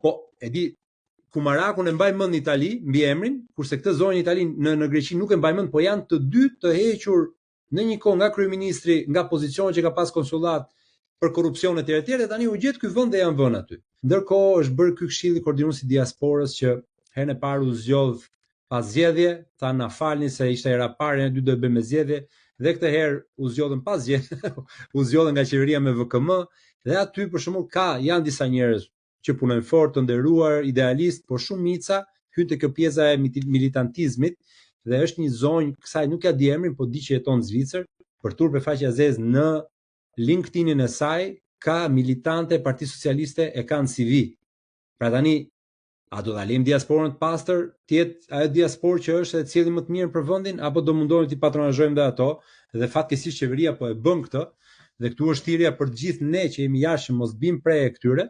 Po, e di, Kumarakun e mbaj mend në Itali mbi emrin, kurse këtë zonjë në Itali në Greqi nuk e mbaj mend, po janë të dy të hequr në një kohë nga kryeministri, nga pozicioni që ka pas konsullat për korrupsion etj etj, dhe tani u gjet ky vend dhe janë vënë aty. Ndërkohë është bërë ky këshilli koordinues i diasporës që herën e parë u zgjodh pas zgjedhje, tha na falni se ishte hera parë, ne dy do të bëjmë zgjedhje, dhe këtë herë u zgjodhën pas zgjedhje, u zgjodhën nga qeveria me VKM, dhe aty për shembull janë disa njerëz që punojnë fort, të nderuar, idealist, por shumica hyn te kjo pjesa e militantizmit dhe është një zonjë, kësaj nuk ja di emrin, po di që jeton në Zvicër, për turp e faqja zez në LinkedIn-in e saj ka militante e Partisë Socialiste e kanë CV. Pra tani a do ta lejmë diasporën të pastër, të jetë ajo diasporë që është e cili më të mirë për vendin, apo do mundohemi të patronazhojmë dhe ato, dhe fatkeqësisht qeveria po e bën këtë, dhe këtu është thirrja për të gjithë ne që jemi jashtë mos bim prej këtyre,